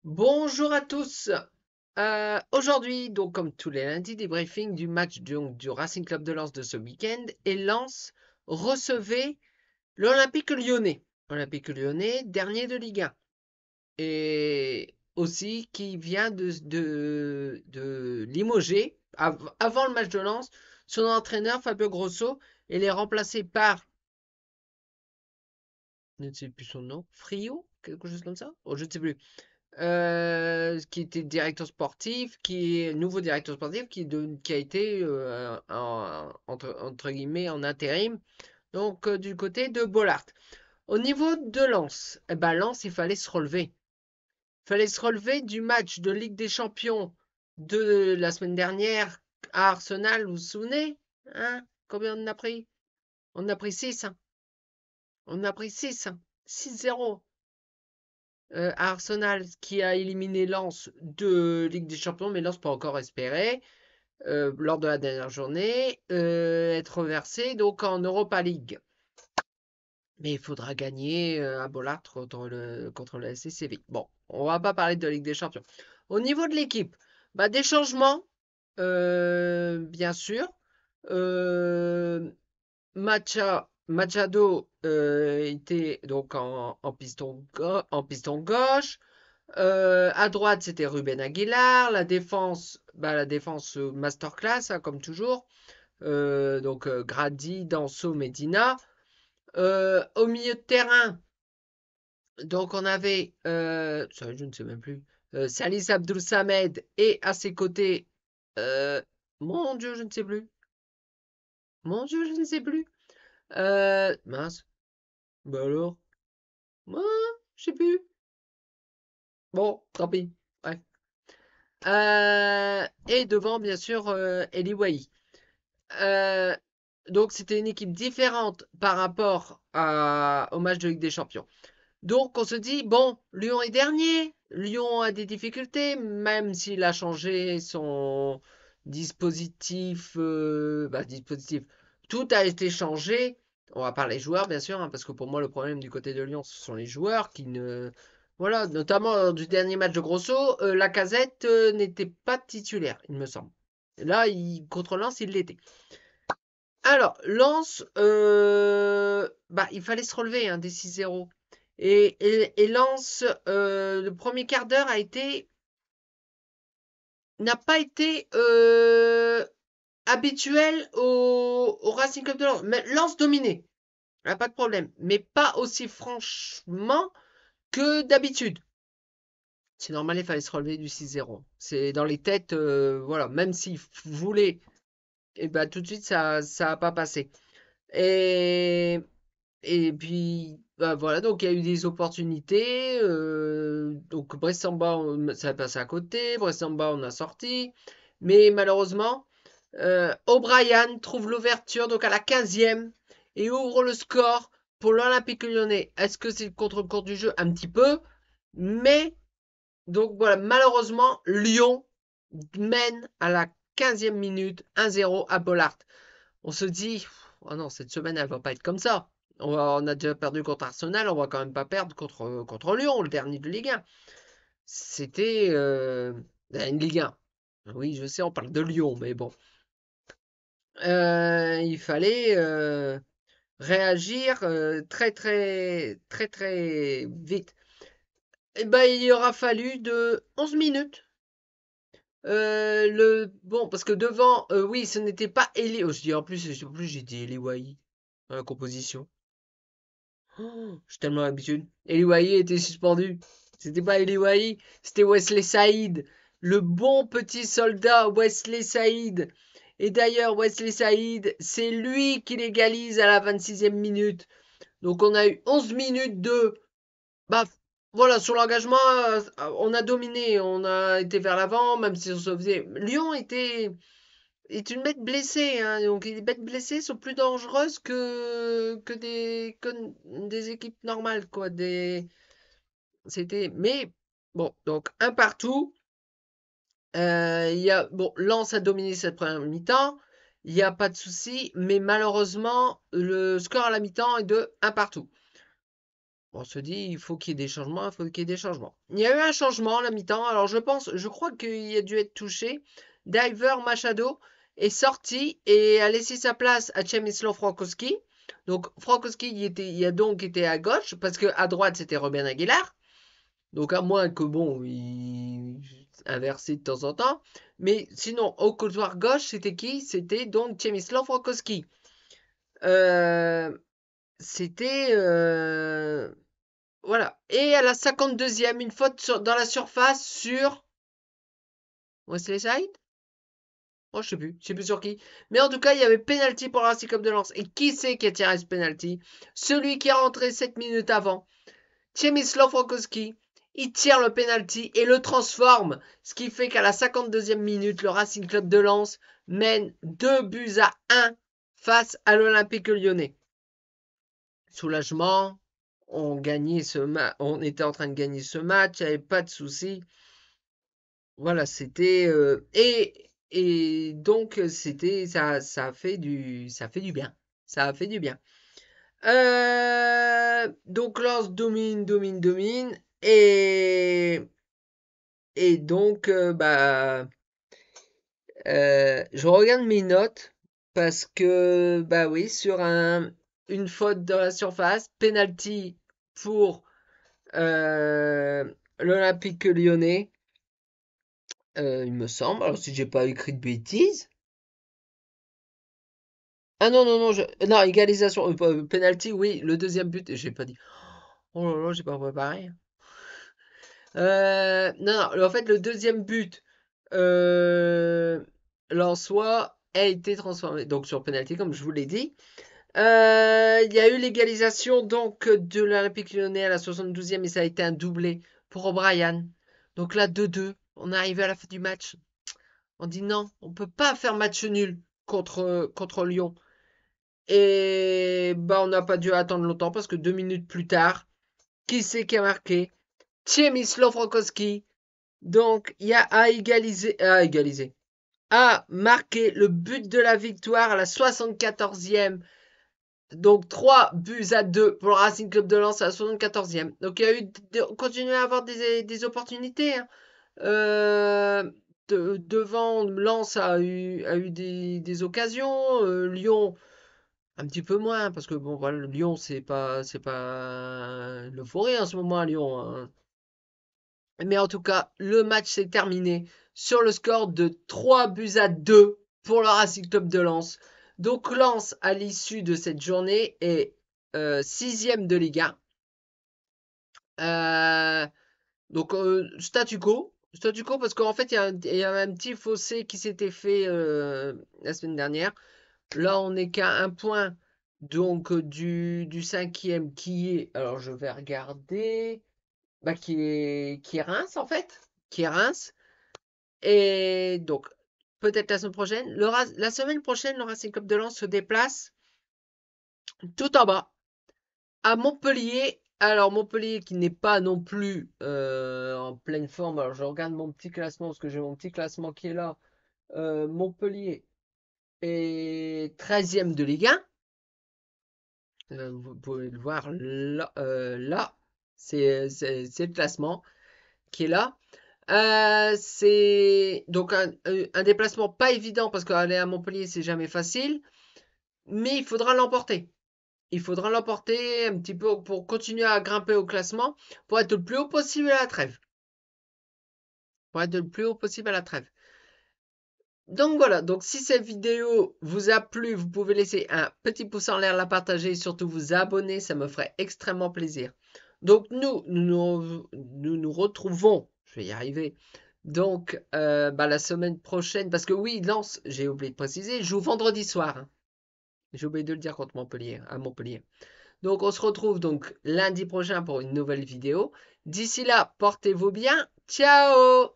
Bonjour à tous. Aujourd'hui, donc comme tous les lundis, débriefing du match du Racing Club de Lens de ce week-end. Et Lens recevait l'Olympique Lyonnais. Olympique Lyonnais, dernier de Ligue 1. Et aussi qui vient de limoger, avant le match de Lens, son entraîneur Fabio Grosso. Et les remplacé par, je ne sais plus son nom, Frio, quelque chose comme ça. Oh, je ne sais plus. Qui était directeur sportif, qui est nouveau directeur sportif, qui a été entre guillemets en intérim, donc du côté de Bollard. Au niveau de Lens, eh ben Lens, il fallait se relever. Il fallait se relever du match de Ligue des Champions de la semaine dernière à Arsenal, vous vous souvenez? Hein? Combien on en a pris? On en a pris 6. Hein. On en a pris 6. 6-0. À Arsenal qui a éliminé Lens de Ligue des Champions, mais Lens pas encore espéré lors de la dernière journée être reversé donc en Europa League. Mais il faudra gagner à Bollard contre le SC Séville. Bon, on va pas parler de Ligue des Champions. Au niveau de l'équipe, bah, des changements, bien sûr. Euh, Machado était donc en piston gauche. À droite, c'était Ruben Aguilar. La défense masterclass, hein, comme toujours. Donc Grady, Danso, Medina. Au milieu de terrain, donc on avait, ça, je ne sais même plus, Salis Abdul Samed et à ses côtés, euh, mon Dieu, je ne sais plus. Mon Dieu, je ne sais plus. Mince. Bah alors, moi, je sais plus. Bon, tant pis. Ouais. Et devant, bien sûr, Eli Wahi. Euh, donc, c'était une équipe différente par rapport au match de Ligue des Champions. Donc, on se dit, bon, Lyon est dernier. Lyon a des difficultés, même s'il a changé son dispositif. Dispositif. Tout a été changé. On va parler joueurs, bien sûr, hein, parce que pour moi, le problème du côté de Lyon, ce sont les joueurs qui ne. Voilà, notamment lors du dernier match de Grosso, Lacazette n'était pas titulaire, il me semble. Là, contre Lens, il l'était. Alors, Lens, il fallait se relever hein, des 6-0. Et Lens, le premier quart d'heure n'a pas été habituel au Racing Club de Lens. Mais Lens dominé, pas de problème. Mais pas aussi franchement que d'habitude. C'est normal, il fallait se relever du 6-0. C'est dans les têtes, voilà, même s'ils voulaient, et ben tout de suite, ça n'a pas passé. Et Et puis, bah voilà, donc il y a eu des opportunités. Donc Brest-en-Bas, ça a passé à côté. Brest-en-Bas, on a sorti. Mais malheureusement, O'Brien trouve l'ouverture donc à la 15e et ouvre le score pour l'Olympique Lyonnais. Est-ce que c'est le contre-cours du jeu? Un petit peu. Mais, donc voilà, malheureusement, Lyon mène à la 15e minute 1-0 à Bollard. On se dit, oh non, cette semaine, elle va pas être comme ça. On a déjà perdu contre Arsenal, on va quand même pas perdre contre Lyon, le dernier de Ligue 1. C'était une Ligue 1. Oui, je sais, on parle de Lyon, mais bon. Il fallait réagir très, très, très, très vite. Et ben, il aura fallu de 11 minutes. Bon, parce que devant, oui, ce n'était pas Eli. Oh, je dis en plus j'ai dit Eli Wahi dans la composition. Oh, j'ai tellement l'habitude. Eli Wahi était suspendu. C'était pas Eli Wahi, c'était Wesley Saïd. Le bon petit soldat Wesley Saïd. Et d'ailleurs, Wesley Saïd, c'est lui qui légalise à la 26e minute. Donc on a eu 11 minutes de. Bah voilà, sur l'engagement, on a dominé, on a été vers l'avant, même si on se faisait. Lyon est une bête blessée, hein, donc les bêtes blessées sont plus dangereuses que des équipes normales, quoi. Mais bon, donc un partout. Bon, Lens a dominé cette première mi-temps, il n'y a pas de souci, mais malheureusement, le score à la mi-temps est de un partout. On se dit, il faut qu'il y ait des changements, il faut qu'il y ait des changements. Il y a eu un changement à la mi-temps. Alors, je crois qu'il a dû être touché. Diver Machado est sorti et a laissé sa place à Przemysław Frankowski. Donc, Frankowski il a donc été à gauche parce que à droite, c'était Robben Aguilar. Donc, à moins que, bon, il inversé de temps en temps. Mais sinon, au couloir gauche, c'était qui? C'était donc Przemysław Frankowski. C'était... Voilà. Et à la 52e, une faute dans la surface sur Wesley Side. Oh, je sais plus sur qui. Mais en tout cas, il y avait penalty pour la Racing Club de Lens. Et qui c'est qui a tiré ce penalty? Celui qui est rentré 7 minutes avant. Przemysław Frankowski. Il tire le penalty et le transforme. Ce qui fait qu'à la 52e minute, le Racing Club de Lens mène 2-1 face à l'Olympique Lyonnais. Soulagement. On était en train de gagner ce match, il n'y avait pas de souci. Voilà, c'était et donc c'était ça fait du bien. Ça a fait du bien. Donc Lens domine et donc je regarde mes notes parce que bah oui, sur une faute dans la surface, penalty pour l'Olympique Lyonnais, il me semble. Alors si j'ai pas écrit de bêtises. Ah non, non, non, non, égalisation, penalty, oui, le deuxième but, j'ai pas dit. Oh là là, j'ai pas préparé. Non, non, en fait, le deuxième but, Lensois a été transformé. Donc sur penalty, comme je vous l'ai dit. Il y a eu l'égalisation donc de l'Olympique Lyonnais à la 72e et ça a été un doublé pour O'Brien. Donc là, 2-2. On est arrivé à la fin du match. On dit non, on peut pas faire match nul contre Lyon. Et bah on n'a pas dû attendre longtemps parce que 2 minutes plus tard, qui c'est qui a marqué? Przemysław Frankowski. Donc il y a à égaliser, a marqué le but de la victoire à la 74e. Donc 3-2 pour le Racing Club de Lens à la 74e. Donc il y a eu continué à avoir des opportunités. Hein. Devant, Lens a eu des occasions. Lyon un petit peu moins parce que bon voilà, Lyon c'est pas l'euphorie en ce moment à Lyon. Hein. Mais en tout cas, le match s'est terminé sur le score de 3-2 pour le Racing Club de Lens. Donc Lens, à l'issue de cette journée, est 6e de Ligue 1. Donc statu quo. Statu quo parce qu'en fait, il y a un petit fossé qui s'était fait la semaine dernière. Là, on n'est qu'à un point donc du 5e qui est... Alors, je vais regarder... Bah, qui est Reims, en fait. Qui est Reims. Et donc, peut-être la semaine prochaine. La semaine prochaine, le Racing Club de Lens se déplace tout en bas, à Montpellier. Alors, Montpellier qui n'est pas non plus en pleine forme. Alors, je regarde mon petit classement, parce que j'ai mon petit classement qui est là. Montpellier est 13e de Ligue 1. Vous pouvez le voir là. C'est le classement qui est là. C'est donc un déplacement pas évident parce qu'aller à Montpellier, c'est jamais facile. Mais il faudra l'emporter. Il faudra l'emporter un petit peu pour continuer à grimper au classement, pour être le plus haut possible à la trêve. Pour être le plus haut possible à la trêve. Donc voilà, donc si cette vidéo vous a plu, vous pouvez laisser un petit pouce en l'air, la partager et surtout vous abonner, ça me ferait extrêmement plaisir. Donc nous retrouvons, je vais y arriver, donc la semaine prochaine, parce que oui, Lens, j'ai oublié de préciser, joue vendredi soir. Hein. J'ai oublié de le dire contre Montpellier, à Montpellier. Donc on se retrouve donc lundi prochain pour une nouvelle vidéo. D'ici là, portez-vous bien. Ciao!